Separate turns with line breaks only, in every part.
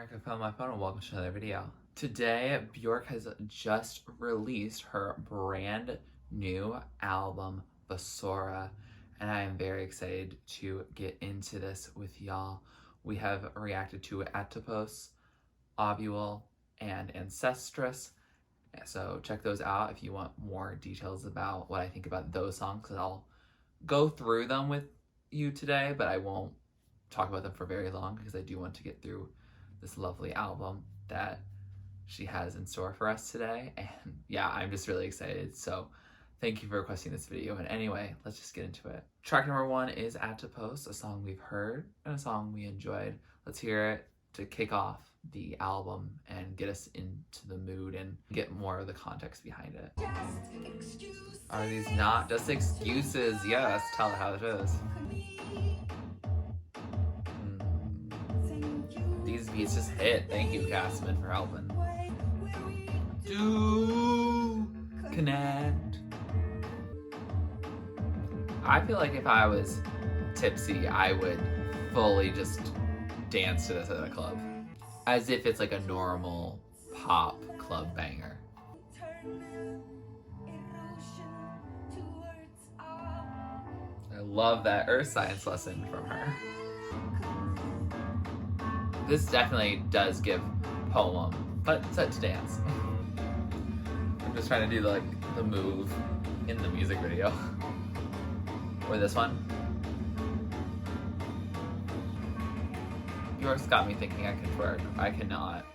America from my phone and welcome to another video. Today, Björk has just released her brand new album, Fossora, and I am very excited to get into this with y'all. We have reacted to Atopos, Ovule, and Ancestress, so check those out if you want more details about what I think about those songs, because I'll go through them with you today, but I won't talk about them for very long because I do want to get through this lovely album that she has in store for us today. And yeah, I'm just really excited. So thank you for requesting this video. And anyway, let's just get into it. Track number 1 is Atopos, a song we've heard and a song we enjoyed. Let's hear it to kick off the album and get us into the mood and get more of the context behind it. Are these not just excuses? Yes, tell it how it is. These beats just hit. Thank you, Kasimyn, for helping. Do connect. I feel like if I was tipsy, I would fully just dance to this at a club. As if it's like a normal pop club banger. I love that earth science lesson from her. This definitely does give poem, but set to dance. I'm just trying to do the move in the music video. Or this one. Yours got me thinking I can twerk. I cannot.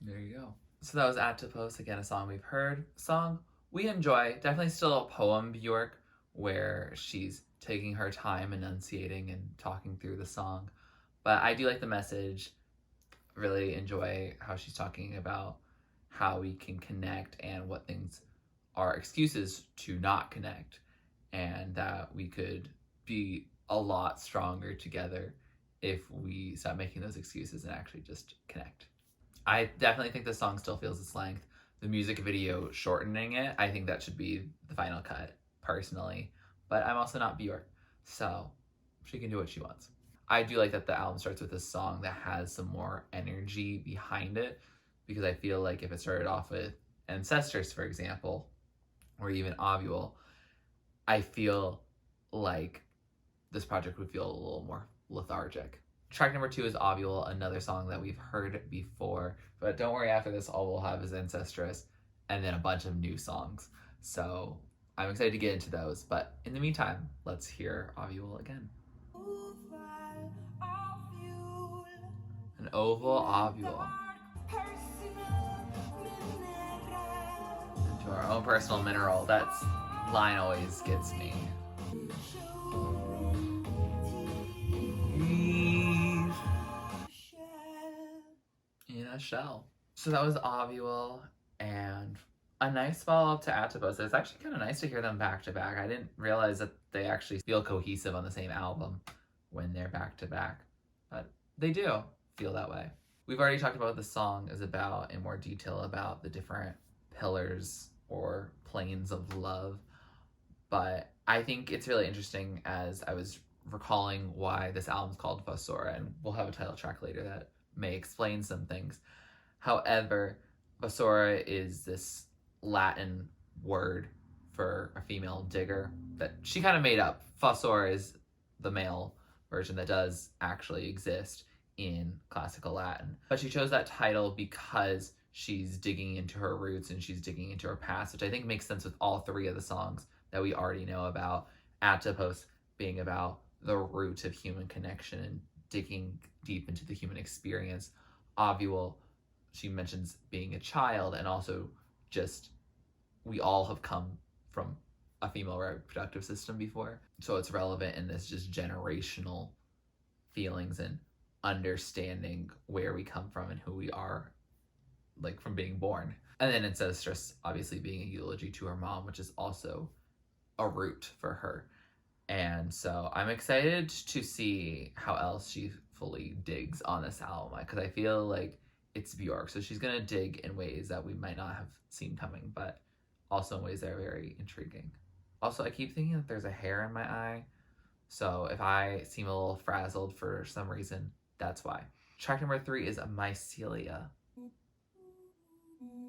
There you go. So that was Atopos, again a song we've heard. Song we enjoy. Definitely still a poem Björk, where she's taking her time enunciating and talking through the song. But I do like the message. Really enjoy how she's talking about how we can connect and what things are excuses to not connect, and that we could be a lot stronger together if we stop making those excuses and actually just connect. I definitely think the song still feels its length. The music video shortening it, I think that should be the final cut, personally. But I'm also not Björk, so she can do what she wants. I do like that the album starts with a song that has some more energy behind it, because I feel like if it started off with Ancestress, for example, or even Ovule, I feel like this project would feel a little more lethargic. Track number 2 is Ovule, another song that we've heard before, but don't worry, after this all we'll have is Ancestress and then a bunch of new songs. So I'm excited to get into those, but in the meantime, let's hear Ovule again. An oval ovule. Into our own personal mineral. That line always gets me. In a shell. So that was Ovule, and a nice follow-up to Atopos. It's actually kind of nice to hear them back to back. I didn't realize that they actually feel cohesive on the same album when they're back to back, but they do feel that way. We've already talked about what the song is about in more detail, about the different pillars or planes of love, but I think it's really interesting as I was recalling why this album's called Fossora, and we'll have a title track later that may explain some things. However, Fossora is this Latin word for a female digger that she kind of made up. Fossora is the male version that does actually exist in classical Latin. But she chose that title because she's digging into her roots and she's digging into her past, which I think makes sense with all 3 of the songs that we already know about. Atopos being about the root of human connection and digging deep into the human experience. Ovule, she mentions being a child, and also just we all have come from a female reproductive system before, so it's relevant in this just generational feelings and understanding where we come from and who we are, like from being born. And then Ancestress obviously being a eulogy to her mom, which is also a root for her. And so I'm excited to see how else she fully digs on this album, because I feel like it's Björk, so she's gonna dig in ways that we might not have seen coming, but also in ways that are very intriguing. Also, I keep thinking that there's a hair in my eye, so if I seem a little frazzled for some reason, That's why. Track number 3 is Mycelia.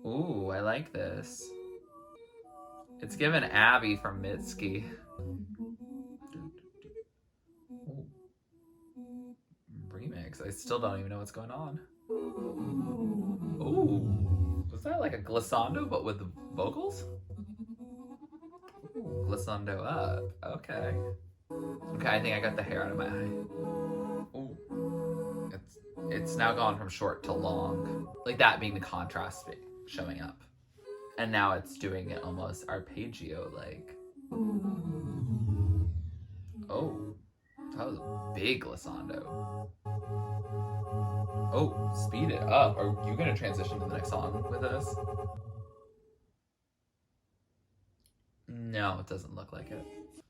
Ooh, I like this. It's given Abby from Mitski. Ooh. Remix. I still don't even know what's going on. Ooh. Was that like a glissando but with vocals? Ooh, glissando up. Okay. Okay, I think I got the hair out of my eye. Ooh. It's now gone from short to long. Like that being the contrast showing up. And now it's doing it almost arpeggio-like. Oh, that was a big glissando. Oh, speed it up. Are you gonna transition to the next song with us? No, it doesn't look like it.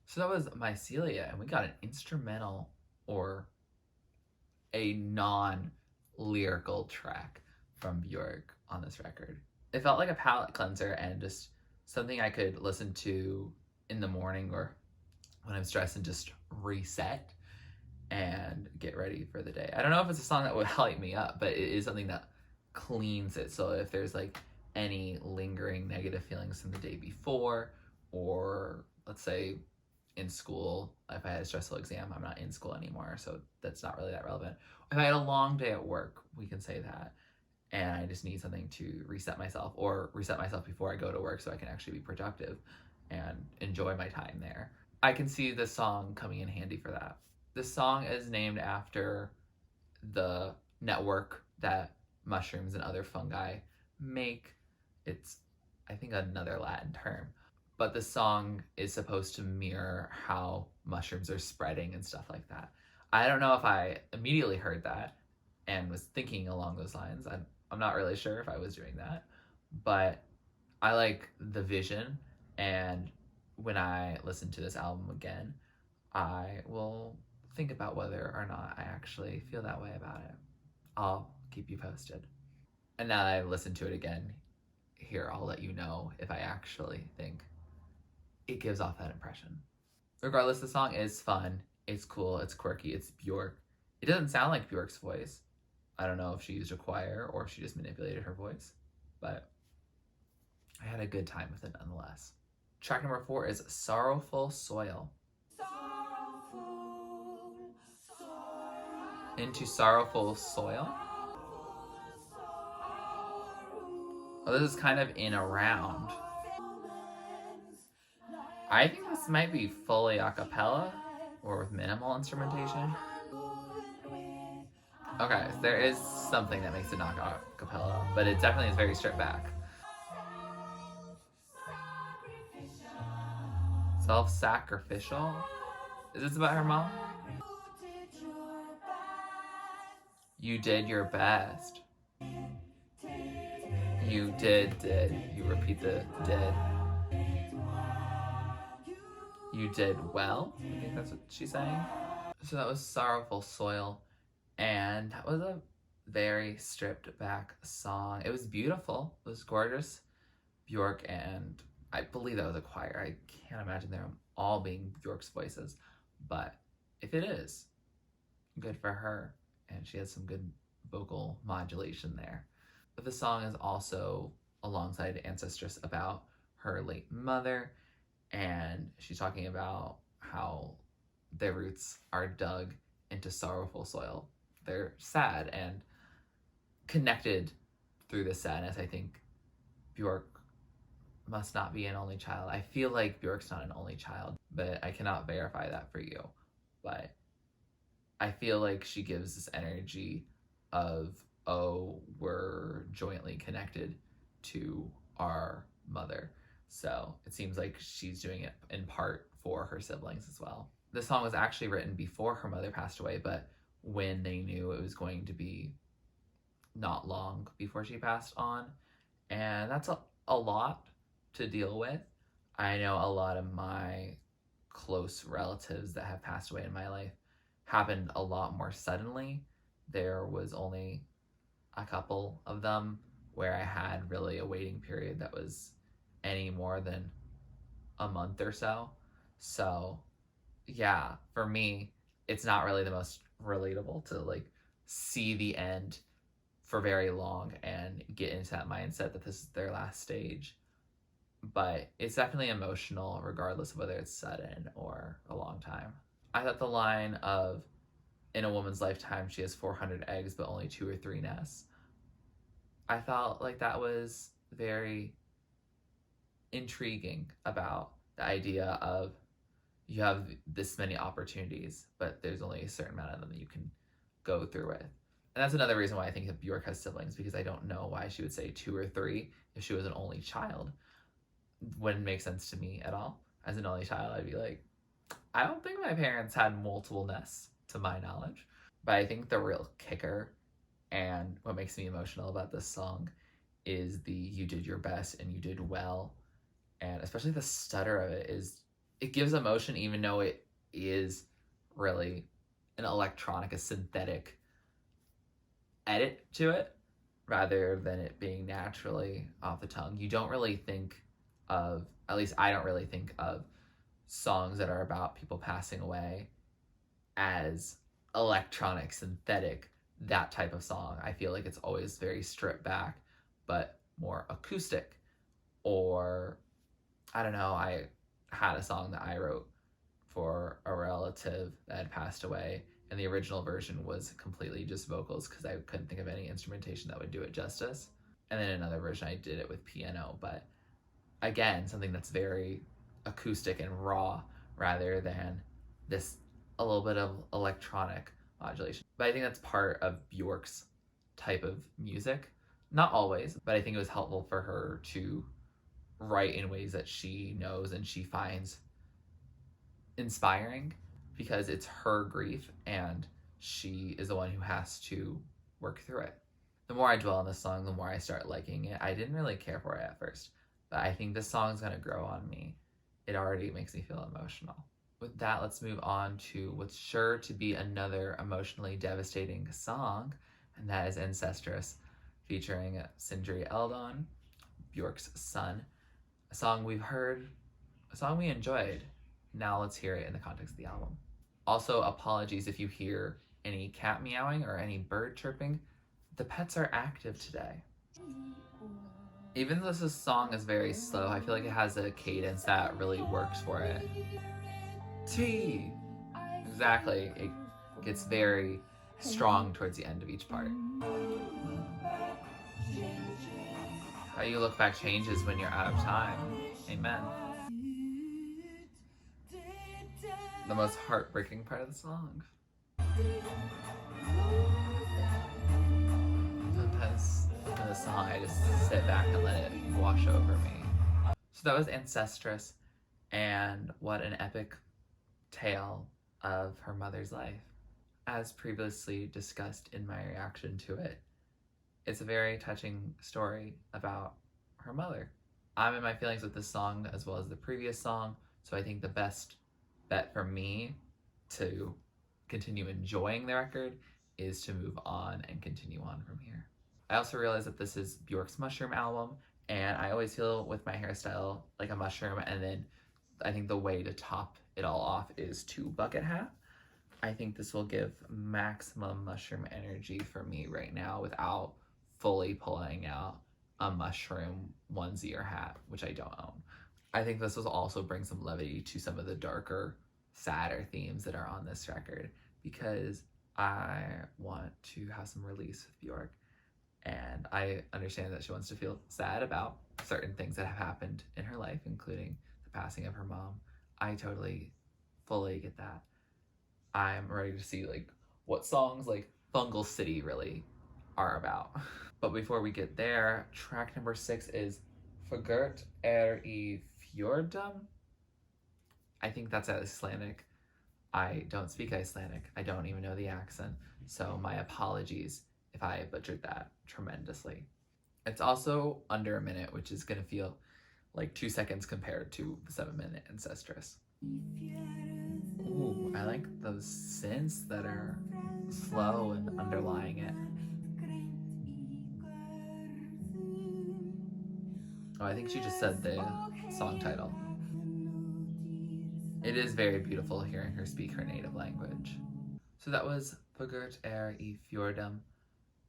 So that was Mycelia, and we got an instrumental or a non-lyrical track from Björk on this record. It felt like a palate cleanser and just something I could listen to in the morning or when I'm stressed and just reset and get ready for the day. I don't know if it's a song that would light me up, but it is something that cleans it. So if there's like any lingering negative feelings from the day before, or let's say in school, if I had a stressful exam, I'm not in school anymore, so that's not really that relevant. If I had a long day at work, we can say that, and I just need something to reset myself, or reset myself before I go to work so I can actually be productive and enjoy my time there. I can see this song coming in handy for that. This song is named after the network that mushrooms and other fungi make. It's, I think, another Latin term. But the song is supposed to mirror how mushrooms are spreading and stuff like that. I don't know if I immediately heard that and was thinking along those lines. I'm not really sure if I was doing that. But I like the vision, and when I listen to this album again, I will think about whether or not I actually feel that way about it. I'll keep you posted. And now that I listen to it again, here I'll let you know if I actually think it gives off that impression. Regardless, the song is fun, it's cool, it's quirky, it's Björk. It doesn't sound like Björk's voice. I don't know if she used a choir or if she just manipulated her voice, but I had a good time with it nonetheless. Track number 4 is Sorrowful Soil. Into Sorrowful Soil? Oh, this is kind of in a round. I think this might be fully a cappella or with minimal instrumentation. Okay, so there is something that makes it not a cappella, but it definitely is very stripped back. Self-sacrificial? Is this about her mom? You did your best. You did. You repeat the did. You did well? I think that's what she's saying. So that was Sorrowful Soil, and that was a very stripped back song. It was beautiful. It was gorgeous. Björk, and I believe that was a choir. I can't imagine them all being Björk's voices, but if it is, good for her, and she has some good vocal modulation there. But the song is also alongside Ancestress about her late mother, and she's talking about how their roots are dug into sorrowful soil. They're sad and connected through the sadness. I think Björk must not be an only child. I feel like Björk's not an only child, but I cannot verify that for you. But I feel like she gives this energy of, oh, we're jointly connected to our mother. So it seems like she's doing it in part for her siblings as well. The song was actually written before her mother passed away, but when they knew it was going to be not long before she passed on. And that's a lot to deal with. I know a lot of my close relatives that have passed away in my life happened a lot more suddenly. There was only a couple of them where I had really a waiting period that was any more than a month or so. So yeah, for me, it's not really the most relatable to like see the end for very long and get into that mindset that this is their last stage. But it's definitely emotional regardless of whether it's sudden or a long time. I thought the line of, in a woman's lifetime she has 400 eggs but only 2 or 3 nests, I felt like that was very intriguing about the idea of you have this many opportunities, but there's only a certain amount of them that you can go through with. And that's another reason why I think that Björk has siblings, because I don't know why she would say 2 or 3 if she was an only child. Wouldn't make sense to me at all. As an only child, I'd be like, I don't think my parents had multiple nests to my knowledge. But I think the real kicker and what makes me emotional about this song is the you did your best and you did well. And especially the stutter of it it gives emotion even though it is really an electronic, a synthetic edit to it rather than it being naturally off the tongue. You don't really think of, at least I don't really think of, songs that are about people passing away as electronic, synthetic, that type of song. I feel like it's always very stripped back, but more acoustic. Or, I don't know, I had a song that I wrote for a relative that had passed away, and the original version was completely just vocals because I couldn't think of any instrumentation that would do it justice. And then another version I did it with piano, but again, something that's very acoustic and raw rather than this a little bit of electronic modulation. But I think that's part of Björk's type of music. Not always, but I think it was helpful for her to write in ways that she knows and she finds inspiring, because it's her grief and she is the one who has to work through it. The more I dwell on this song, the more I start liking it. I didn't really care for it at first, but I think this song's gonna grow on me. It already makes me feel emotional. With that, let's move on to what's sure to be another emotionally devastating song, and that is Ancestress, featuring Sindri Eldon, Björk's son. A song we've heard, a song we enjoyed. Now let's hear it in the context of the album. Also, apologies if you hear any cat meowing or any bird chirping. The pets are active today. Even though this song is very slow, I feel like it has a cadence that really works for it. T! Exactly. It gets very strong towards the end of each part. How you look back changes when you're out of time. Amen. The most heartbreaking part of the song. Sometimes in the song I just sit back and let it wash over me. So that was Ancestress, and what an epic tale of her mother's life. As previously discussed in my reaction to it, it's a very touching story about her mother. I'm in my feelings with this song as well as the previous song, so I think the best bet for me to continue enjoying the record is to move on and continue on from here. I also realized that this is Björk's mushroom album, and I always feel with my hairstyle like a mushroom, and then I think the way to top it all off is to bucket hat. I think this will give maximum mushroom energy for me right now without fully pulling out a mushroom onesie or hat, which I don't own. I think this will also bring some levity to some of the darker, sadder themes that are on this record, because I want to have some release with Björk, and I understand that she wants to feel sad about certain things that have happened in her life, including the passing of her mom. I totally, fully get that. I'm ready to see like what songs like Fungal City really are about. But before we get there, track number 6 is Fagurt Er I Fjörðum. I think that's Icelandic. I don't speak Icelandic. I don't even know the accent. So my apologies if I butchered that tremendously. It's also under a minute, which is gonna feel like 2 seconds compared to the 7-minute Ancestress. Ooh, I like those synths that are slow and underlying it. Oh, I think she just said the song title. It is very beautiful hearing her speak her native language. So that was Fagurt Er I Fjörðum,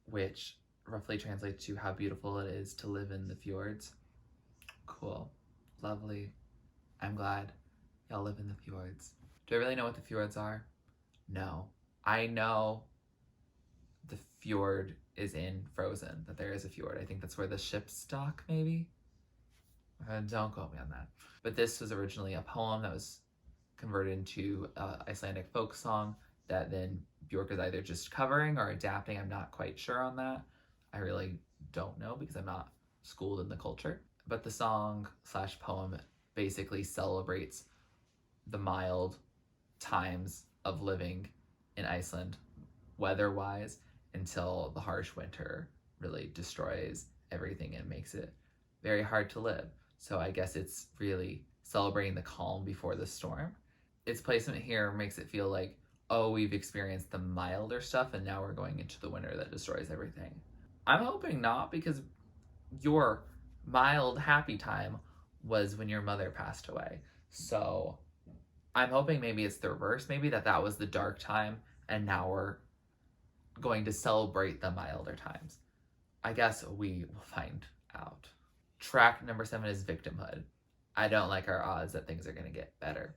which roughly translates to how beautiful it is to live in the fjords. Cool. Lovely. I'm glad y'all live in the fjords. Do I really know what the fjords are? No. I know the fjord is in Frozen, that there is a fjord. I think that's where the ships dock, maybe? Don't quote me on that. But this was originally a poem that was converted into an Icelandic folk song that then Björk is either just covering or adapting. I'm not quite sure on that. I really don't know because I'm not schooled in the culture. But the song / poem basically celebrates the mild times of living in Iceland, weather-wise, until the harsh winter really destroys everything and makes it very hard to live. So I guess it's really celebrating the calm before the storm. Its placement here makes it feel like, oh, we've experienced the milder stuff and now we're going into the winter that destroys everything. I'm hoping not, because your mild, happy time was when your mother passed away. So I'm hoping maybe it's the reverse, maybe that was the dark time and now we're going to celebrate the milder times. I guess we will find out. Track number 7 is Victimhood. I don't like our odds that things are going to get better.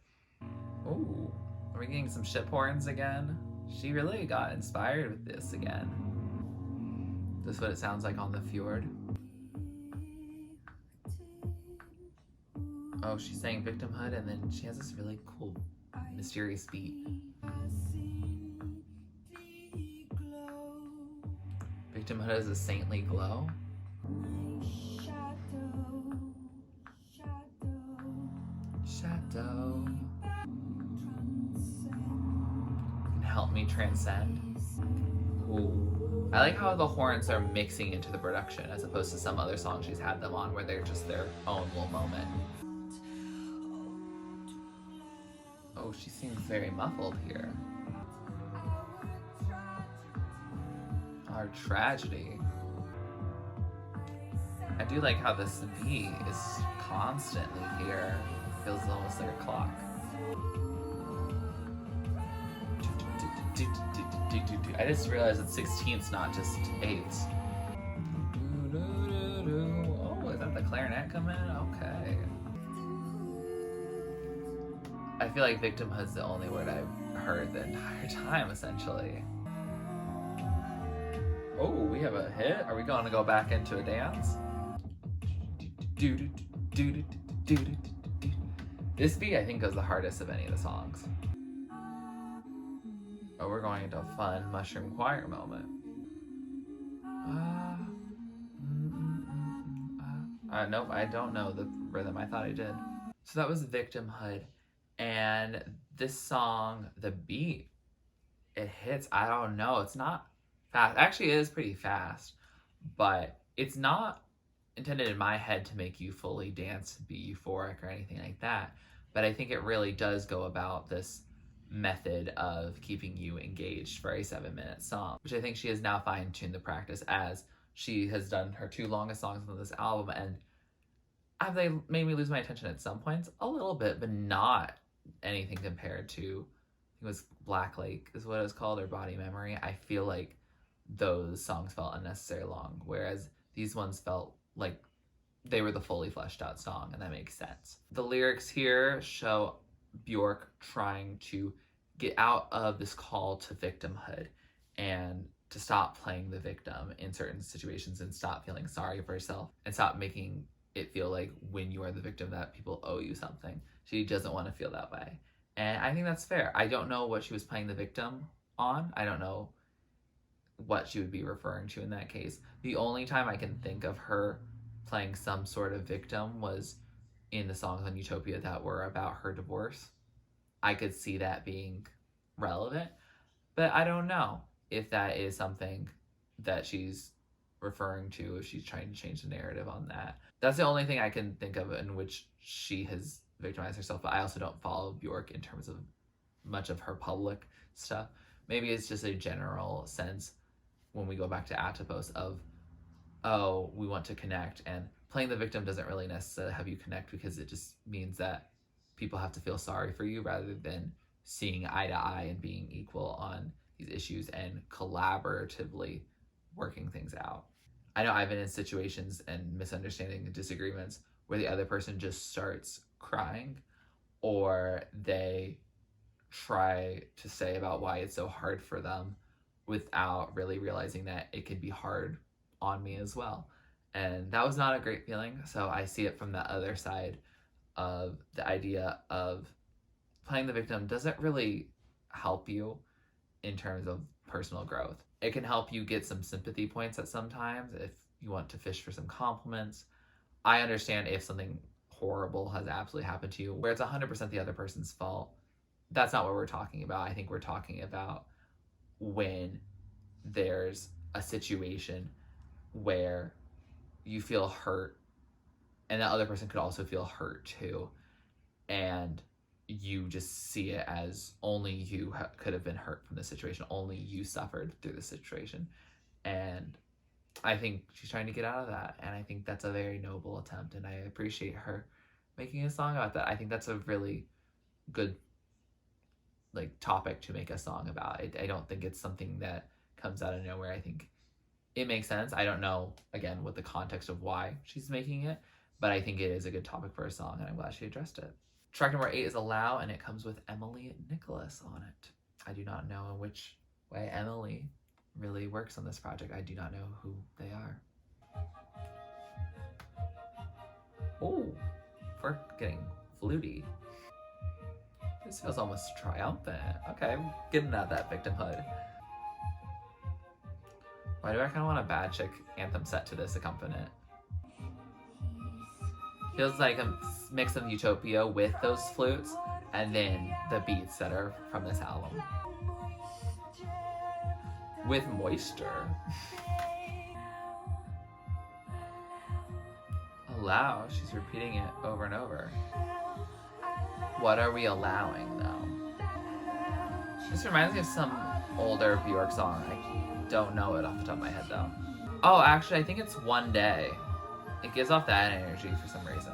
Ooh, are we getting some ship horns again? She really got inspired with this again. This is what it sounds like on the fjord. Oh, she's saying Victimhood, and then she has this really cool, mysterious beat. Victimhood has a saintly glow. Shadow can help me transcend. Ooh. I like how the horns are mixing into the production as opposed to some other songs she's had them on where they're just their own little moment. Oh, she seems very muffled here. Our tragedy. I do like how this beat is constantly here. Feels almost like a clock. I just realized that 16th's not just 8s. Oh, is that the clarinet coming in? Okay. I feel like Victimhood's the only word I've heard the entire time, essentially. Oh, we have a hit. Are we going to go back into a dance? This beat, I think, goes the hardest of any of the songs. Oh, we're going into a fun mushroom choir moment. Nope, I don't know the rhythm. I thought I did. So that was Victimhood. And this song, the beat, it hits. I don't know. It's not fast. Actually, it is pretty fast. But it's not intended in my head to make you fully dance, be euphoric, or anything like that. But I think it really does go about this method of keeping you engaged for a 7-minute song, which I think she has now fine-tuned the practice as she has done her 2 longest songs on this album. And have they made me lose my attention at some points? A little bit, but not anything compared to, I think it was Black Lake is what it was called, or Body Memory. I feel like those songs felt unnecessarily long, whereas these ones felt like they were the fully fleshed out song, and that makes sense. The lyrics here show Björk trying to get out of this call to victimhood and to stop playing the victim in certain situations and stop feeling sorry for herself and stop making it feel like when you are the victim that people owe you something. She doesn't want to feel that way. And I think that's fair. I don't know what she was playing the victim on. I don't know what she would be referring to in that case. The only time I can think of her playing some sort of victim was in the songs on Utopia that were about her divorce. I could see that being relevant, but I don't know if that is something that she's referring to, if she's trying to change the narrative on that. That's the only thing I can think of in which she has victimized herself, but I also don't follow Björk in terms of much of her public stuff. Maybe it's just a general sense when we go back to Atopos of, oh, we want to connect, and playing the victim doesn't really necessarily have you connect because it just means that people have to feel sorry for you rather than seeing eye to eye and being equal on these issues and collaboratively working things out. I know I've been in situations and misunderstanding and disagreements where the other person just starts crying, or they try to say about why it's so hard for them without really realizing that it could be hard on me as well. And that was not a great feeling. So I see it from the other side of the idea of playing the victim doesn't really help you in terms of personal growth. It can help you get some sympathy points at some times if you want to fish for some compliments. I understand if something horrible has absolutely happened to you where it's 100% the other person's fault. That's not what we're talking about. I think we're talking about when there's a situation where you feel hurt and the other person could also feel hurt too, and you just see it as only you could have been hurt from the situation, only you suffered through the situation. And I think she's trying to get out of that, and I think that's a very noble attempt, and I appreciate her making a song about that. I think that's a really good topic to make a song about. I don't think it's something that comes out of nowhere. I think it makes sense. I don't know, again, what the context of why she's making it, but I think it is a good topic for a song, and I'm glad she addressed it. Track number 8 is Allow, and it comes with Emilie and Nicolas on it. I do not know in which way Emilie really works on this project. I do not know who they are. Oh, we're getting fluty. This feels almost triumphant. Okay, I'm getting at that victimhood. Why do I kind of want a bad chick anthem set to this accompaniment? Feels like a mix of Utopia with those flutes and then the beats that are from this album. With moisture. Allow, she's repeating it over and over. What are we allowing though? This reminds me of some older Björk song. I don't know it off the top of my head though. Oh, actually I think it's One Day. It gives off that energy for some reason.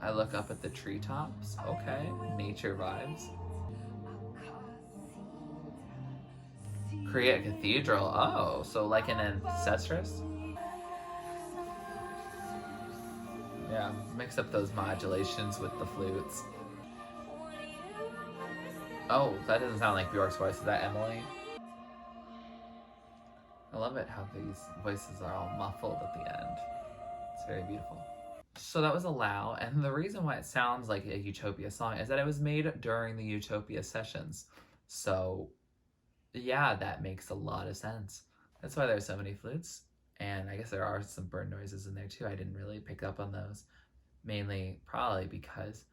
I look up at the treetops. Okay, nature vibes. Create a cathedral. Oh, so like an Ancestress? Yeah, mix up those modulations with the flutes. Oh, that doesn't sound like Björk's voice. Is that Emilie? I love it how these voices are all muffled at the end. It's very beautiful. So that was Allow, and the reason why it sounds like a Utopia song is that it was made during the Utopia sessions. So yeah, that makes a lot of sense. That's why there's so many flutes, and I guess there are some bird noises in there too. I didn't really pick up on those, mainly probably because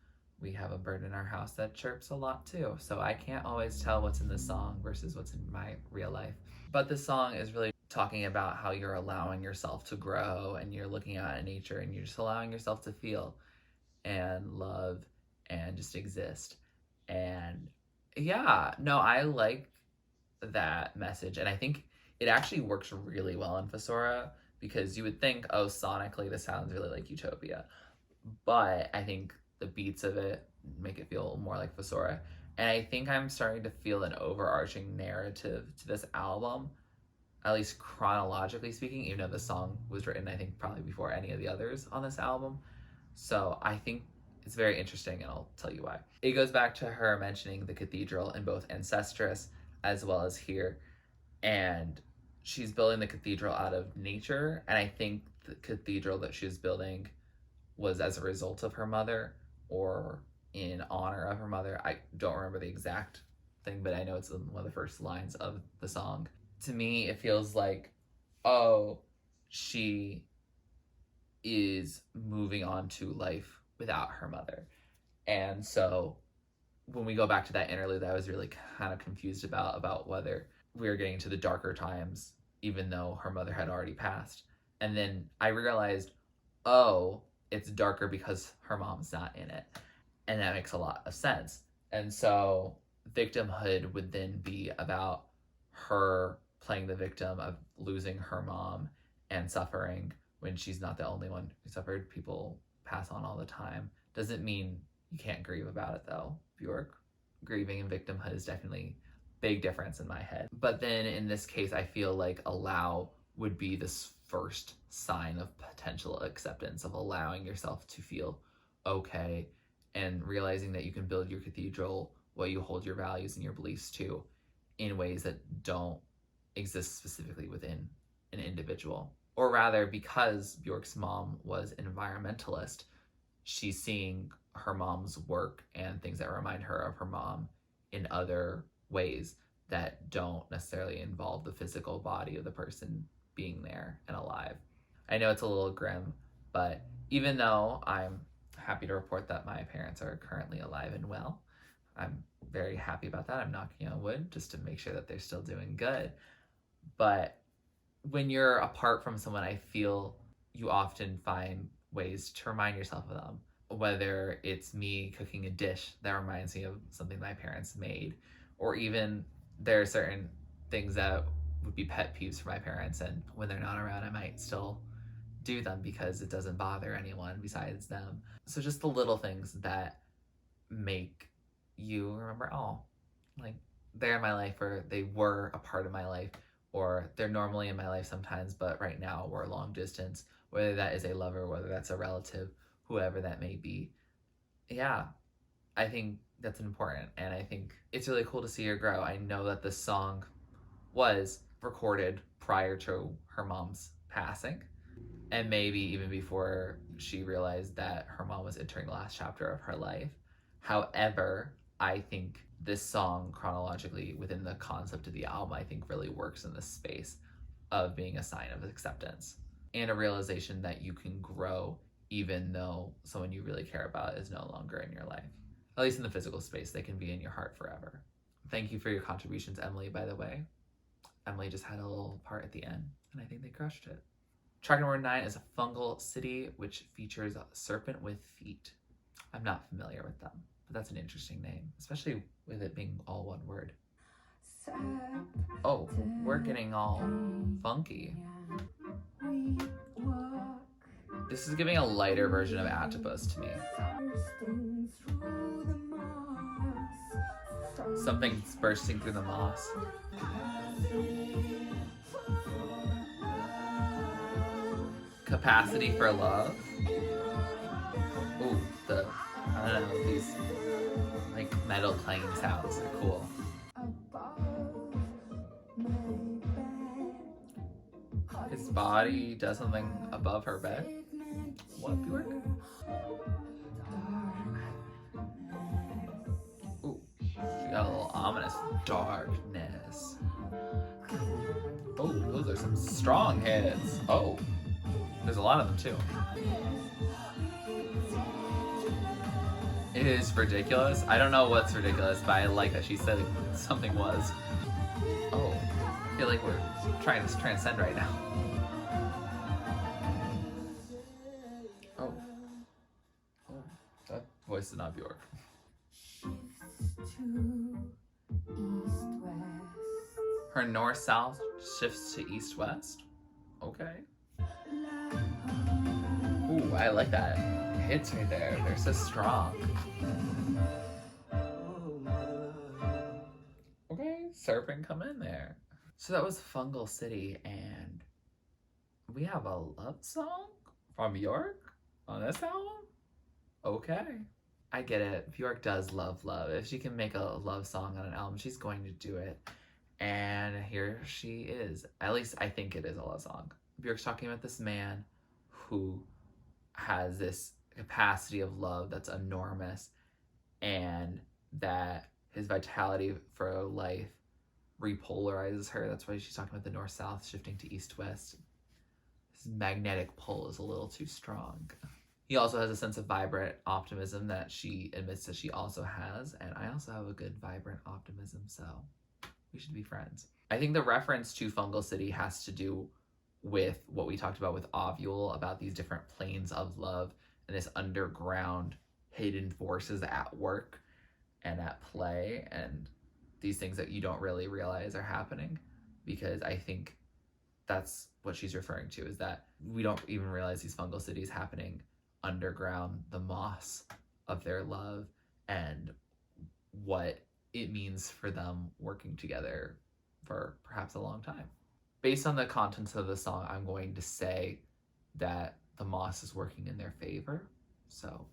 we have a bird in our house that chirps a lot too, so I can't always tell what's in the song versus what's in my real life. But this song is really talking about how you're allowing yourself to grow, and you're looking out at nature and you're just allowing yourself to feel and love and just exist. And yeah, no, I like that message, and I think it actually works really well in Fossora, because you would think, oh, sonically this sounds really like Utopia, but I think the beats of it make it feel more like Fossora. And I think I'm starting to feel an overarching narrative to this album, at least chronologically speaking, even though the song was written, I think, probably before any of the others on this album. So I think it's very interesting, and I'll tell you why. It goes back to her mentioning the cathedral in both Ancestress as well as here, and she's building the cathedral out of nature, and I think the cathedral that she's building was as a result of her mother or in honor of her mother. I don't remember the exact thing, but I know it's one of the first lines of the song. To me, it feels like, oh, she is moving on to life without her mother. And so when we go back to that interlude, I was really kind of confused about whether we were getting to the darker times, even though her mother had already passed. And then I realized, oh, it's darker because her mom's not in it. And that makes a lot of sense. And so victimhood would then be about her playing the victim of losing her mom and suffering when she's not the only one who suffered. People pass on all the time. Doesn't mean You can't grieve about it though. Björk, grieving and victimhood is definitely big difference in my head. But then in this case, I feel like allow would be this first sign of potential acceptance, of allowing yourself to feel okay and realizing that you can build your cathedral while you hold your values and your beliefs to in ways that don't exist specifically within an individual. Or rather, because Björk's mom was an environmentalist, she's seeing her mom's work and things that remind her of her mom in other ways that don't necessarily involve the physical body of the person being there and alive. I know it's a little grim, but even though I'm happy to report that my parents are currently alive and well, I'm very happy about that. I'm knocking on wood just to make sure that they're still doing good. But when you're apart from someone, I feel you often find ways to remind yourself of them. Whether it's me cooking a dish that reminds me of something my parents made, or even there are certain things that would be pet peeves for my parents, and when they're not around, I might still do them because it doesn't bother anyone besides them. So just the little things that make you remember, oh, like they're in my life, or they were a part of my life, or they're normally in my life sometimes, but right now we're long distance, whether that is a lover, whether that's a relative, whoever that may be. Yeah, I think that's important, and I think it's really cool to see her grow. I know that this song was recorded prior to her mom's passing, and maybe even before she realized that her mom was entering the last chapter of her life. However, I think this song chronologically within the concept of the album, I think really works in this space of being a sign of acceptance and a realization that you can grow even though someone you really care about is no longer in your life. At least in the physical space, they can be in your heart forever. Thank you for your contributions, Emilie, by the way. Emilie just had a little part at the end, and I think they crushed it. Track number 9 is Fungal City, which features Serpentwithfeet. I'm not familiar with them, but that's an interesting name, especially with it being all one word. Oh, we're getting all funky. This is giving a lighter version of Atopos to me. Something's bursting through the moss. Capacity for love. Ooh, I don't know, these like metal clanging sounds are cool. His body does something above her bed. What, Björk? Ooh, she got a little ominous darkness. Oh, those are some strong hits. Oh, there's a lot of them too. It is ridiculous. I don't know what's ridiculous, but I like that she said something was. Oh, I feel like we're trying to transcend right now. Oh, that voice is not Björk. Her north-south shifts to east-west. Okay. Ooh, I like that. Hits right there. They're so strong. Okay, serpent, come in there. So that was Fungal City, and we have a love song from Björk on this album? Okay. I get it. Björk does love. If she can make a love song on an album, she's going to do it. And here she is. At least I think it is a love song. Björk's talking about this man who has this capacity of love that's enormous, and that his vitality for life repolarizes her. That's why she's talking about the north-south shifting to east-west. His magnetic pull is a little too strong. He also has a sense of vibrant optimism that she admits that she also has, and I also have a good vibrant optimism, so we should be friends. I think the reference to Fungal City has to do with what we talked about with Ovule, about these different planes of love and this underground hidden forces at work and at play, and these things that you don't really realize are happening, because I think that's what she's referring to, is that we don't even realize these fungal cities happening underground, the moss of their love and what it means for them working together for perhaps a long time. Based on the contents of the song, I'm going to say that the moss is working in their favor. So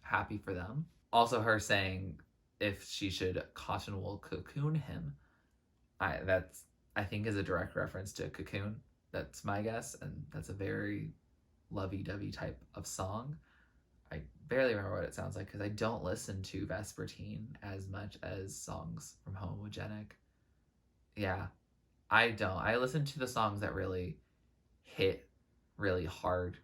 happy for them. Also her saying if she should cotton wool cocoon him, I think is a direct reference to Cocoon. That's my guess, and that's a very lovey-dovey type of song. I barely remember what it sounds like because I don't listen to Vespertine as much as songs from Homogenic. Yeah, I don't. I listen to the songs that really hit really hard,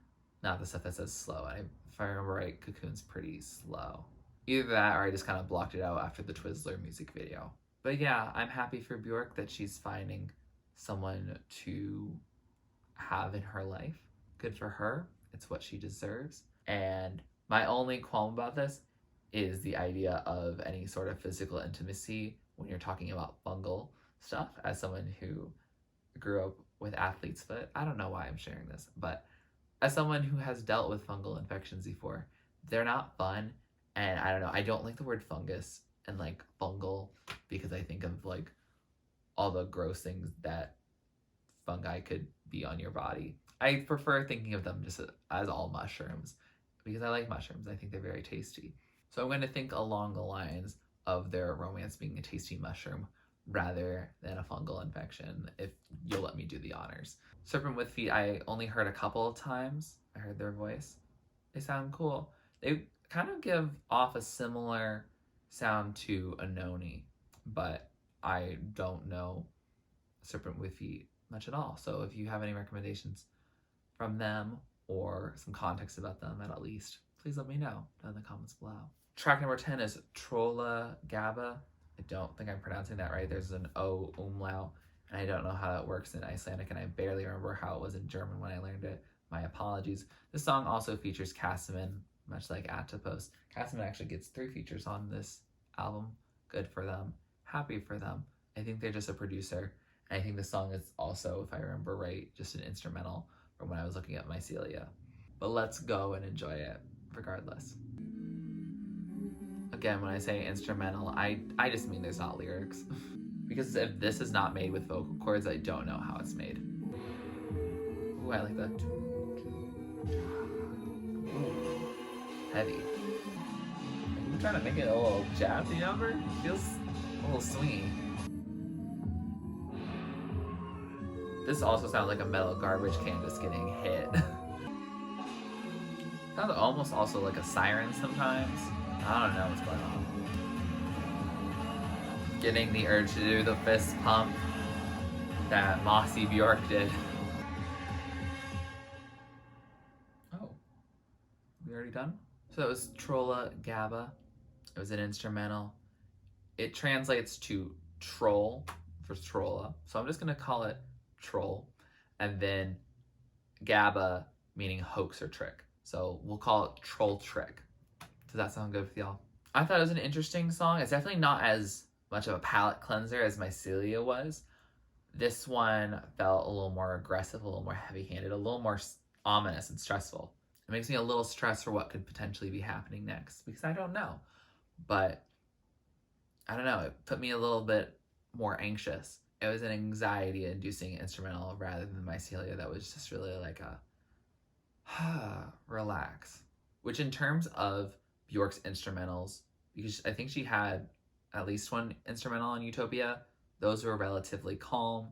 not the stuff that says slow. If I remember right, Cocoon's pretty slow. Either that or I just kind of blocked it out after the Twizzler music video. But yeah, I'm happy for Björk that she's finding someone to have in her life. Good for her. It's what she deserves. And my only qualm about this is the idea of any sort of physical intimacy when you're talking about fungal stuff. As someone who grew up with athlete's foot, I don't know why I'm sharing this, but as someone who has dealt with fungal infections before, they're not fun. And I don't know, I don't like the word fungus and like fungal because I think of like all the gross things that fungi could be on your body. I prefer thinking of them just as all mushrooms because I like mushrooms. I think they're very tasty. So I'm going to think along the lines of their romance being a tasty mushroom rather than a fungal infection, if you'll let me do the honors. Serpent with Feet, I only heard a couple of times. I heard their voice. They sound cool. They kind of give off a similar sound to Anoni, but I don't know Serpent with Feet much at all. So if you have any recommendations from them or some context about them at least, please let me know down in the comments below. Track number 10 is Trölla-Gabba. I don't think I'm pronouncing that right. There's an O umlaut, and I don't know how that works in Icelandic, and I barely remember how it was in German when I learned it. My apologies. This song also features Kasimyn, much like Atopos. Kasimyn actually gets 3 features on this album. Good for them. Happy for them. I think they're just a producer. And I think the song is also, if I remember right, just an instrumental from when I was looking at Mycelia. But let's go and enjoy it regardless. Again, when I say instrumental, I just mean there's not lyrics. Because if this is not made with vocal cords, I don't know how it's made. Ooh, I like that. Ooh, heavy. Are you trying to make it a little jazzy number? It feels a little swingy. This also sounds like a metal garbage can just getting hit. Sounds almost also like a siren sometimes. I don't know what's going on. Getting the urge to do the fist pump that Mossy Björk did. Oh, we already done? So that was Trölla-Gabba. It was an instrumental. It translates to troll for Trolla. So I'm just gonna call it troll. And then Gabba meaning hoax or trick. So we'll call it troll trick. Does that sound good with y'all? I thought it was an interesting song. It's definitely not as much of a palate cleanser as Mycelia was. This one felt a little more aggressive, a little more heavy-handed, a little more ominous and stressful. It makes me a little stressed for what could potentially be happening next because I don't know. But I don't know, it put me a little bit more anxious. It was an anxiety-inducing instrumental rather than Mycelia that was just really like a relax. Which in terms of Björk's instrumentals, because I think she had at least one instrumental on Utopia, those were relatively calm.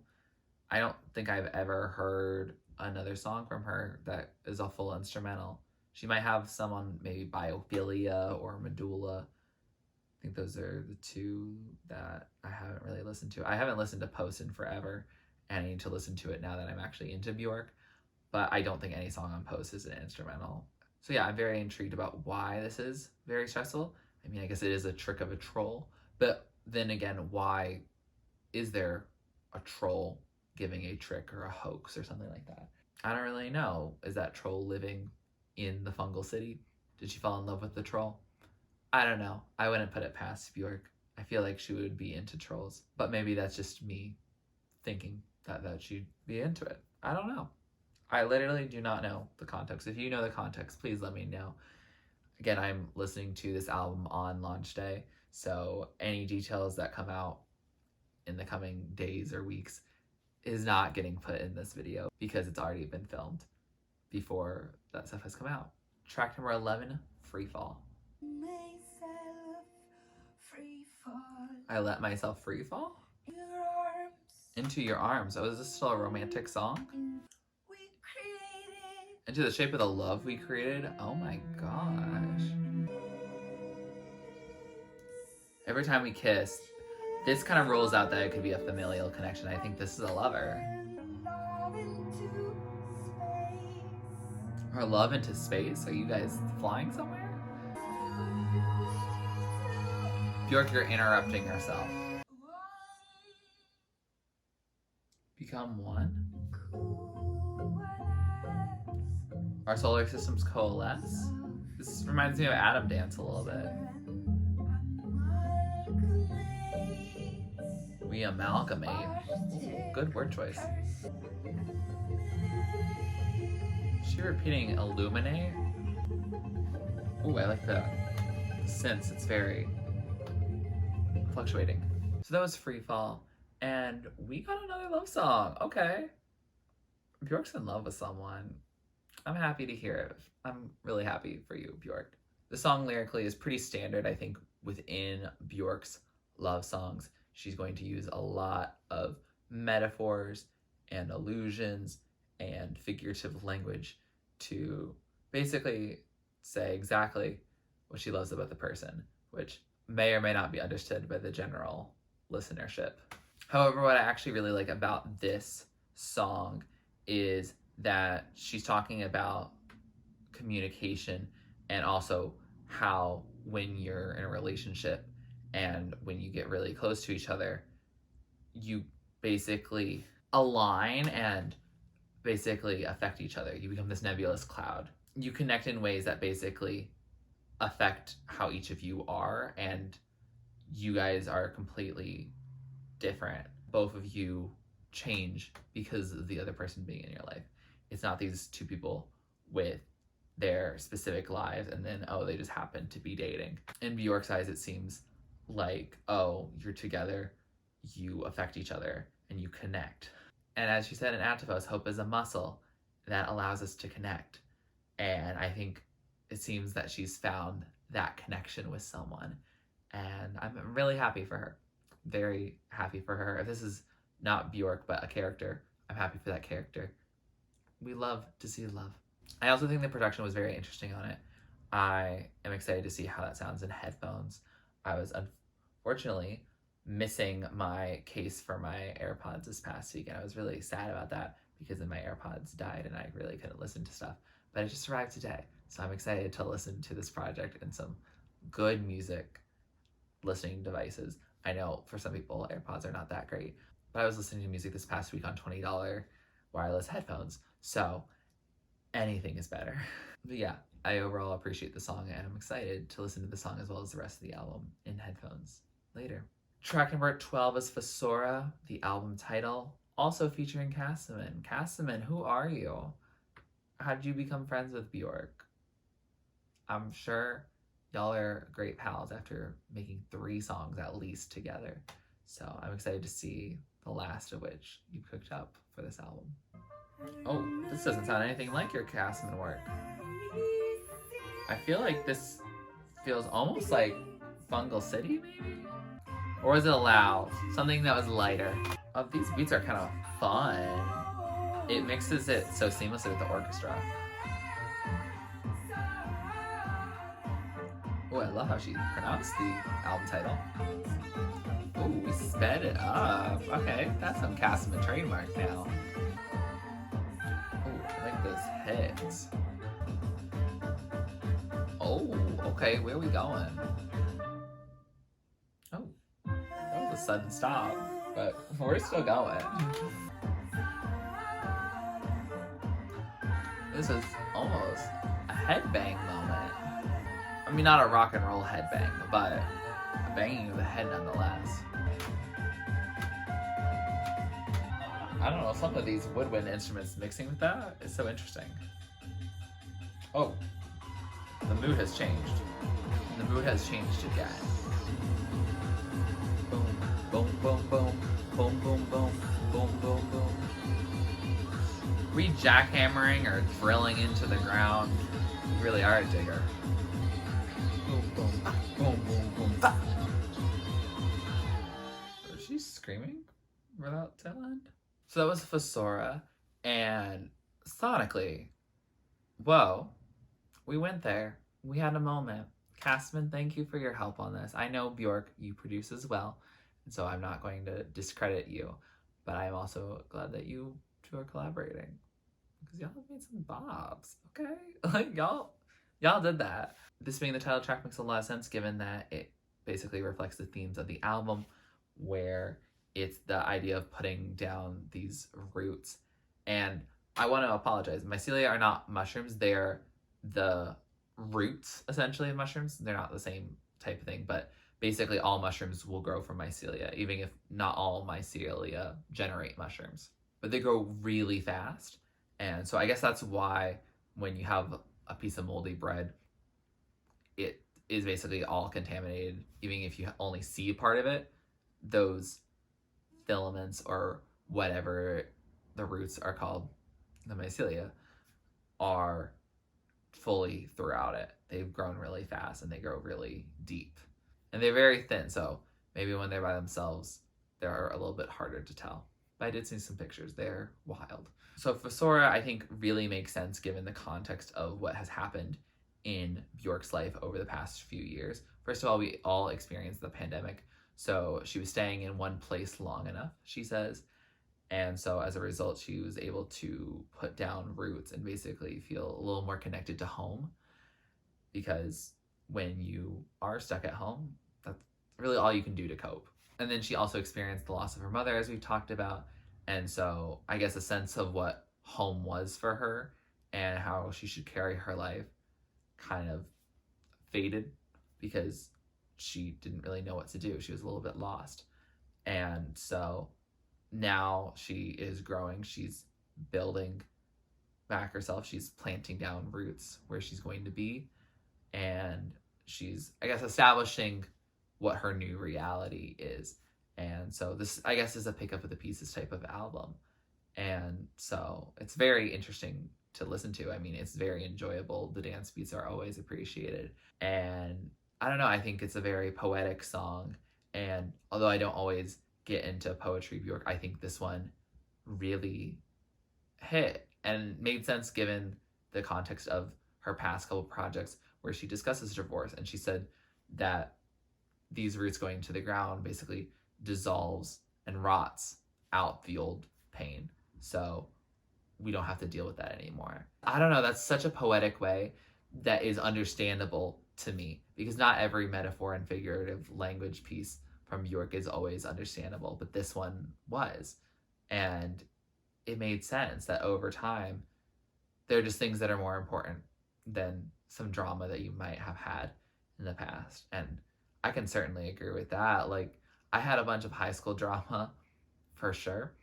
I don't think I've ever heard another song from her that is a full instrumental. She might have some on maybe Biophilia or Medulla. I think those are the 2 that I haven't really listened to. I haven't listened to Post in forever, and I need to listen to it now that I'm actually into Björk, but I don't think any song on Post is an instrumental. So yeah, I'm very intrigued about why this is very stressful. I mean, I guess it is a trick of a troll, but then again, why is there a troll giving a trick or a hoax or something like that? I don't really know. Is that troll living in the Fungal City? Did she fall in love with the troll? I don't know. I wouldn't put it past Björk. I feel like she would be into trolls, but maybe that's just me thinking that she'd be into it. I don't know. I literally do not know the context. If you know the context, please let me know. Again, I'm listening to this album on launch day, so any details that come out in the coming days or weeks is not getting put in this video because it's already been filmed before that stuff has come out. Track number 11, Freefall. I let myself free fall? Into your arms. Oh, is this still a romantic song? Into the shape of the love we created? Oh my gosh. Every time we kiss, this kind of rules out that it could be a familial connection. I think this is a lover. Our love into space? Are you guys flying somewhere? Björk, you're interrupting yourself. Become one? Our solar systems coalesce? This reminds me of Atom Dance a little bit. We amalgamate. Ooh, good word choice. Is she repeating illuminate? Ooh, I like that. Since it's very fluctuating. So that was Freefall, and we got another love song. Okay. Björk's in love with someone. I'm happy to hear it. I'm really happy for you, Björk. The song lyrically is pretty standard, I think, within Björk's love songs. She's going to use a lot of metaphors and allusions and figurative language to basically say exactly what she loves about the person, which may or may not be understood by the general listenership. However, what I actually really like about this song is that she's talking about communication and also how when you're in a relationship and when you get really close to each other, you basically align and basically affect each other. You become this nebulous cloud. You connect in ways that basically affect how each of you are, and you guys are completely different. Both of you change because of the other person being in your life. It's not these two people with their specific lives and then, oh, they just happen to be dating. In Björk's eyes, it seems like, oh, you're together, you affect each other, and you connect. And as she said in Atopos, hope is a muscle that allows us to connect. And I think it seems that she's found that connection with someone. And I'm really happy for her. Very happy for her. If this is not Björk, but a character, I'm happy for that character. We love to see love. I also think the production was very interesting on it. I am excited to see how that sounds in headphones. I was unfortunately missing my case for my AirPods this past week, and I was really sad about that because then my AirPods died and I really couldn't listen to stuff. But it just arrived today, so I'm excited to listen to this project and some good music listening devices. I know for some people AirPods are not that great, but I was listening to music this past week on $20 wireless headphones, so anything is better. But yeah, I overall appreciate the song, and I'm excited to listen to the song as well as the rest of the album in headphones later. Track number 12 is Fossora, the album title, also featuring Kasimyn. Kasimyn, who are you? How did you become friends with Björk? I'm sure y'all are great pals after making 3 songs at least together. So I'm excited to see the last of which you cooked up for this album. Oh, this doesn't sound anything like your Kasimyn work. I feel like this feels almost like Fungal City, maybe? Or was it loud? Something that was lighter. Oh, these beats are kind of fun. It mixes it so seamlessly with the orchestra. Oh, I love how she pronounced the album title. Oh, we sped it up. Okay, that's some Kasimyn trademark now. Oh, I like those hits. Oh, okay, where are we going? Oh, that was a sudden stop, but we're still going. This is almost a headbang moment. I mean, not a rock and roll headbang, but a banging of the head nonetheless. I don't know, some of these woodwind instruments mixing with that is so interesting. Oh, The mood has changed. The mood has changed again. Boom, boom, boom, boom, boom, boom, boom, boom, boom, boom. We jackhammering or drilling into the ground. You really are a digger. Boom, boom, ah, boom, boom, boom, ah. Was she screaming for that tail end? So that was Fossora, and sonically, whoa, we went there. We had a moment. Kasimyn, thank you for your help on this. I know, Björk, you produce as well, and so I'm not going to discredit you, but I'm also glad that you two are collaborating, because y'all have made some bobs, okay? Like, y'all did that. This being the title track makes a lot of sense, given that it basically reflects the themes of the album, where it's the idea of putting down these roots. And I want to apologize. Mycelia are not mushrooms. They're the roots, essentially, of mushrooms. They're not the same type of thing, but basically all mushrooms will grow from mycelia, even if not all mycelia generate mushrooms. But they grow really fast. And so I guess that's why when you have a piece of moldy bread, it is basically all contaminated. Even if you only see part of it, those filaments or whatever the roots are called, the mycelia, are fully throughout it. They've grown really fast and they grow really deep. And they're very thin, so maybe when they're by themselves, they're a little bit harder to tell. But I did see some pictures. They're wild. So Fossora, I think, really makes sense given the context of what has happened in Björk's life over the past few years. First of all, we all experienced the pandemic. So she was staying in one place long enough, she says. And so as a result, she was able to put down roots and basically feel a little more connected to home. Because when you are stuck at home, that's really all you can do to cope. And then she also experienced the loss of her mother, as we've talked about. And so I guess a sense of what home was for her and how she should carry her life kind of faded, because she didn't really know what to do. She was a little bit lost. And so now she is growing. She's building back herself. She's planting down roots where she's going to be. And she's, I guess, establishing what her new reality is. And so this, I guess, is a pick up of the pieces type of album. And so it's very interesting to listen to. I mean, it's very enjoyable. The dance beats are always appreciated. And I don't know, I think it's a very poetic song. And although I don't always get into poetry, Björk, I think this one really hit and made sense given the context of her past couple projects where she discusses divorce. And she said that these roots going to the ground basically dissolves and rots out the old pain. So we don't have to deal with that anymore. I don't know, that's such a poetic way that is understandable to me, because not every metaphor and figurative language piece from Björk is always understandable, but this one was. And it made sense that over time, there are just things that are more important than some drama that you might have had in the past. And I can certainly agree with that. Like, I had a bunch of high school drama, for sure.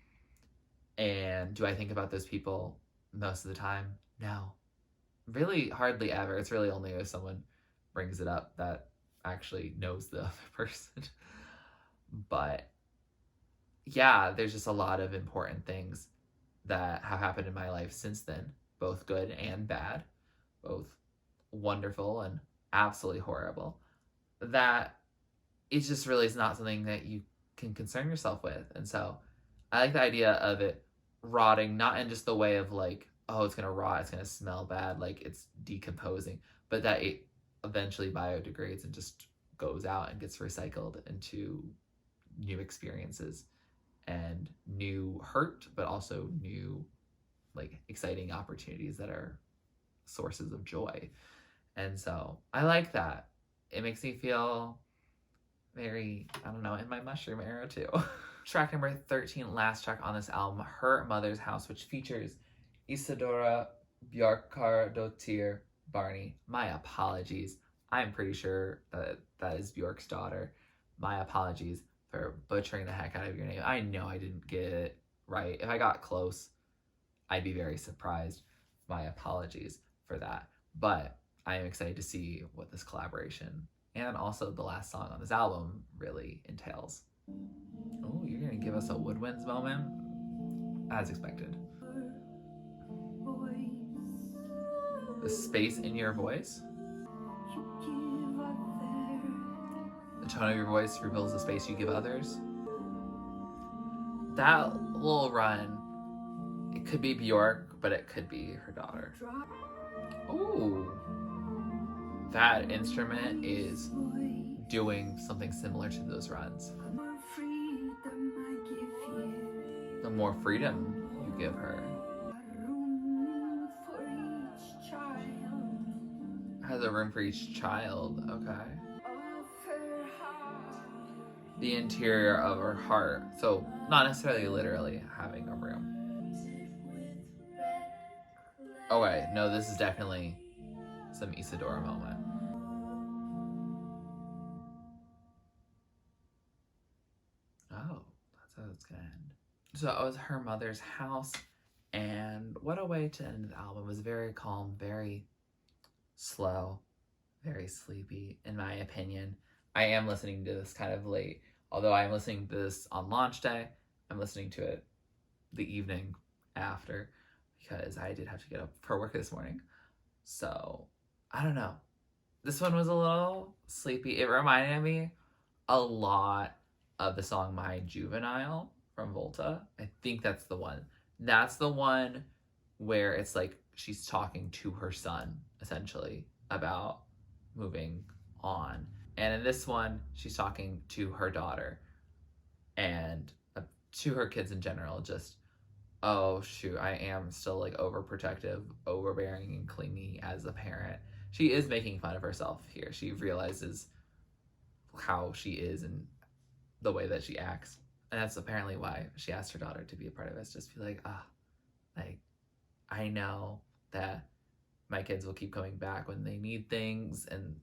And do I think about those people most of the time? No. Really, hardly ever. It's really only if someone brings it up that actually knows the other person. But yeah, there's just a lot of important things that have happened in my life since then, both good and bad, both wonderful and absolutely horrible, that it just really is not something that you can concern yourself with. And so I like the idea of it rotting, not in just the way of like, oh, it's gonna rot, it's gonna smell bad, like it's decomposing, but that it eventually biodegrades and just goes out and gets recycled into new experiences and new hurt, but also new, like, exciting opportunities that are sources of joy. And so I like that. It makes me feel very, I don't know, in my mushroom era too. Track number 13, last track on this album, Her Mother's House, which features Ísadó, Bjarkardo, ttir, Barney. My apologies. I'm pretty sure that is Björk's daughter. My apologies for butchering the heck out of your name. I know I didn't get it right. If I got close, I'd be very surprised. My apologies for that. But I am excited to see what this collaboration and also the last song on this album really entails. Oh, you're gonna give us a woodwinds moment? As expected. The space in your voice? The tone of your voice reveals the space you give others. That little run, it could be Björk, but it could be her daughter. Ooh. That instrument is doing something similar to those runs. The more freedom you give her. Has a room for each child, okay. The interior of her heart. So not necessarily literally having a room. Okay, no, this is definitely some Ísado moment. Oh, that's how it's gonna end. So it was her mother's house, and what a way to end the album. It was very calm, very slow, very sleepy, in my opinion. I am listening to this kind of late. Although I am listening to this on launch day, I'm listening to it the evening after because I did have to get up for work this morning. So, I don't know. This one was a little sleepy. It reminded me a lot of the song My Juvenile from Volta. I think that's the one. That's the one where it's like she's talking to her son, essentially, about moving on. And in this one, she's talking to her daughter and to her kids in general. Just, oh shoot, I am still like overprotective, overbearing, and clingy as a parent. She is making fun of herself here. She realizes how she is and the way that she acts. And that's apparently why she asked her daughter to be a part of it. Just be like, like, I know that my kids will keep coming back when they need things, and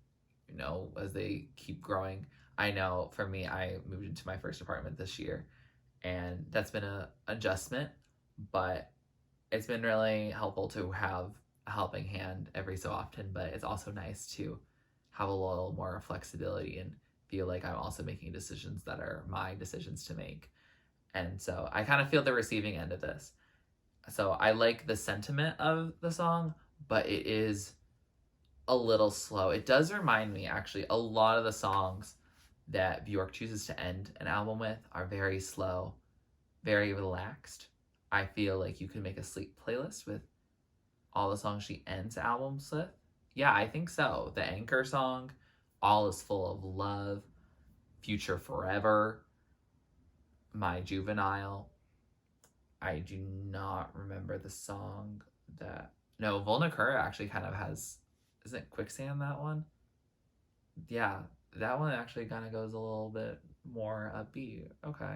you know, as they keep growing. I know for me, I moved into my first apartment this year, and that's been an adjustment, but it's been really helpful to have a helping hand every so often. But it's also nice to have a little more flexibility and feel like I'm also making decisions that are my decisions to make. And so I kind of feel the receiving end of this. So I like the sentiment of the song, but it is a little slow. It does remind me, actually, a lot of the songs that Björk chooses to end an album with are very slow, very relaxed. I feel like you could make a sleep playlist with all the songs she ends albums with. Yeah, I think so. The Anchor song, All Is Full of Love, Future Forever, My Juvenile. I do not remember the song that... No, Volnakur actually kind of has... Isn't Quicksand that one? Yeah, that one actually kind of goes a little bit more upbeat. Okay.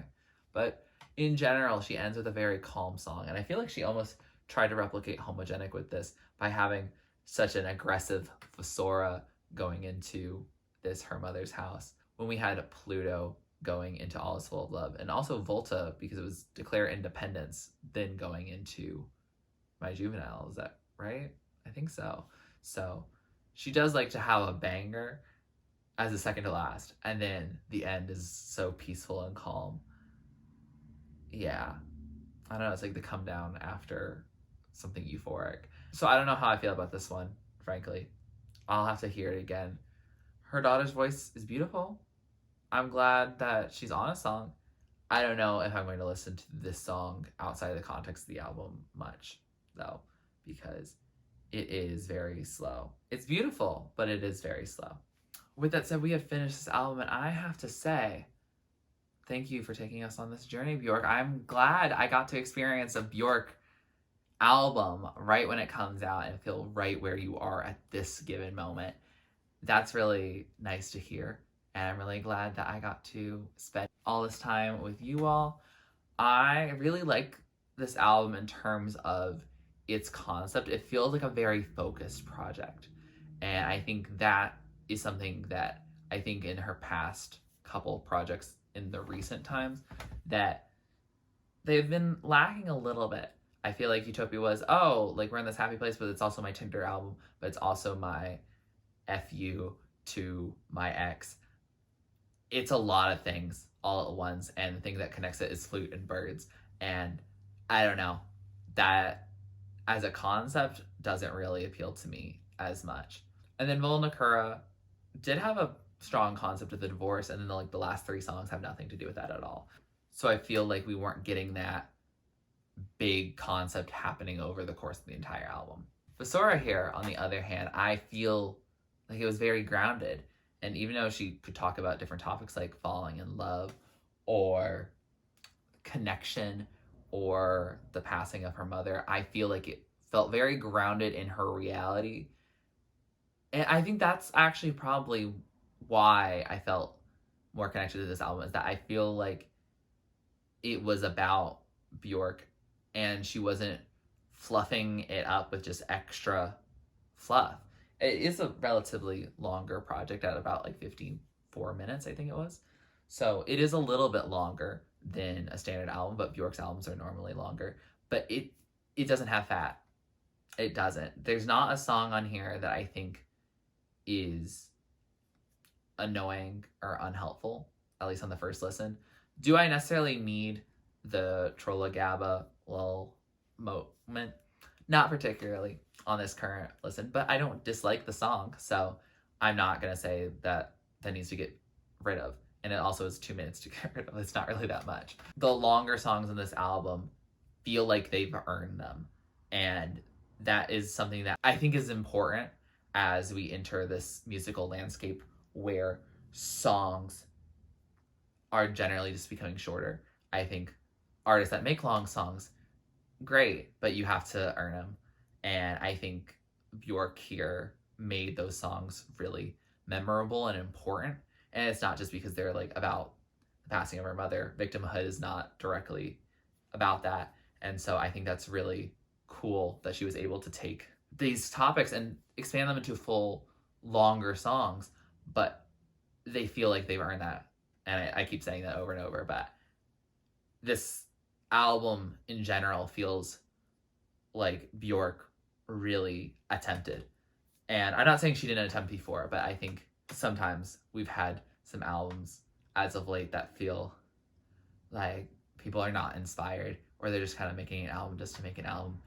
But in general, she ends with a very calm song. And I feel like she almost tried to replicate Homogenic with this by having such an aggressive Fossora going into this Her Mother's House. When we had Pluto going into All Is Full of Love. And also Volta, because it was Declare Independence, then going into My Juvenile. Is that right? I think so. So she does like to have a banger as a second to last, and then the end is so peaceful and calm. Yeah, I don't know, it's like the come down after something euphoric. So I don't know how I feel about this one, frankly. I'll have to hear it again. Her daughter's voice is beautiful. I'm glad that she's on a song. I don't know if I'm going to listen to this song outside of the context of the album much, though, because it is very slow. It's beautiful, but it is very slow. With that said, we have finished this album, and I have to say, thank you for taking us on this journey, Björk. I'm glad I got to experience a Björk album right when it comes out and feel right where you are at this given moment. That's really nice to hear, and I'm really glad that I got to spend all this time with you all. I really like this album in terms of its concept. It feels like a very focused project, and I think that is something that I think in her past couple projects in the recent times that they've been lacking a little bit. I feel like Utopia was, oh, like we're in this happy place, but it's also my Tinder album, but it's also my F you to my ex. It's a lot of things all at once, and the thing that connects it is flute and birds. And I don't know, that as a concept doesn't really appeal to me as much. And then Volnakura did have a strong concept of the divorce, and then the last 3 songs have nothing to do with that at all. So I feel like we weren't getting that big concept happening over the course of the entire album. Fossora here, on the other hand, I feel like it was very grounded. And even though she could talk about different topics like falling in love or connection or the passing of her mother, I feel like it felt very grounded in her reality. And I think that's actually probably why I felt more connected to this album, is that I feel like it was about Björk and she wasn't fluffing it up with just extra fluff. It is a relatively longer project at about 54 minutes, I think it was. So it is a little bit longer than a standard album, but Björk's albums are normally longer. But it doesn't have fat. It doesn't. There's not a song on here that I think is annoying or unhelpful, at least on the first listen. Do I necessarily need the Trölla-Gabba little moment? Not particularly on this current listen, but I don't dislike the song, so I'm not going to say that needs to get rid of. And it also is 2 minutes to get rid of. It's not really that much. The longer songs on this album feel like they've earned them, and that is something that I think is important as we enter this musical landscape where songs are generally just becoming shorter. I think artists that make long songs, great, but you have to earn them. And I think Björk here made those songs really memorable and important. And it's not just because they're about the passing of her mother. Victimhood is not directly about that. And so I think that's really cool that she was able to take these topics and expand them into full, longer songs, but they feel like they've earned that. And I keep saying that over and over, but this album in general feels like Björk really attempted. And I'm not saying she didn't attempt before, but I think sometimes we've had some albums as of late that feel like people are not inspired, or they're just kind of making an album just to make an album.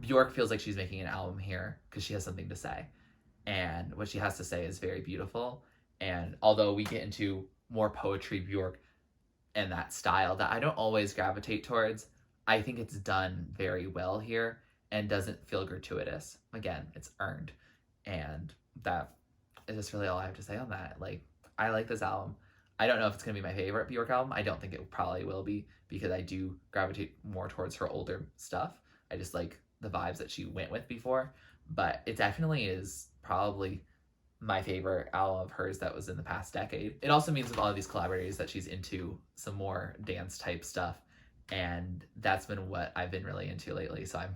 Björk feels like she's making an album here because she has something to say. And what she has to say is very beautiful. And although we get into more poetry Björk and that style that I don't always gravitate towards, I think it's done very well here and doesn't feel gratuitous. Again, it's earned. And that is just really all I have to say on that. I like this album. I don't know if it's going to be my favorite Björk album. I don't think it probably will be, because I do gravitate more towards her older stuff. I just like the vibes that she went with before. But it definitely is probably my favorite album of hers that was in the past decade. It also means with all of these collaborators that she's into some more dance type stuff. And that's been what I've been really into lately. So I'm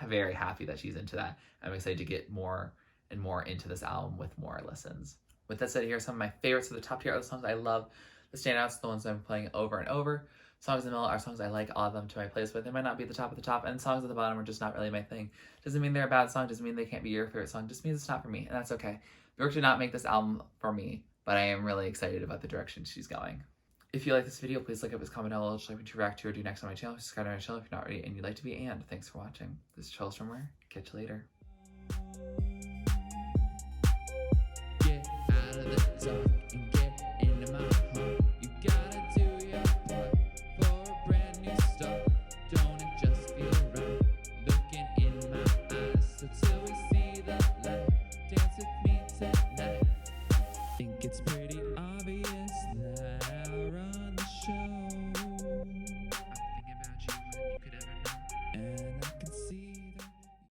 very happy that she's into that. I'm excited to get more and more into this album with more listens. With that said, here are some of my favorites of the top tier of the songs I love. The standouts, the ones I'm playing over and over. Songs in the middle are songs I like, all of them to my playlist, but they might not be at the top of the top, and songs at the bottom are just not really my thing. Doesn't mean they're a bad song, doesn't mean they can't be your favorite song, just means it's not for me, and that's okay. Björk did not make this album for me, but I am really excited about the direction she's going. If you like this video, please like it, comment down below, let me to react to or do next on my channel. Subscribe to my channel if you're not already and you'd like to be, and thanks for watching. This is TurtleStormer. Catch you later.
Get out of the dark and get into my heart. You gotta do your part for a brand new start. Don't it just feel right? Looking in my eyes, so till we see the light. Dance with me tonight. Think it's pretty.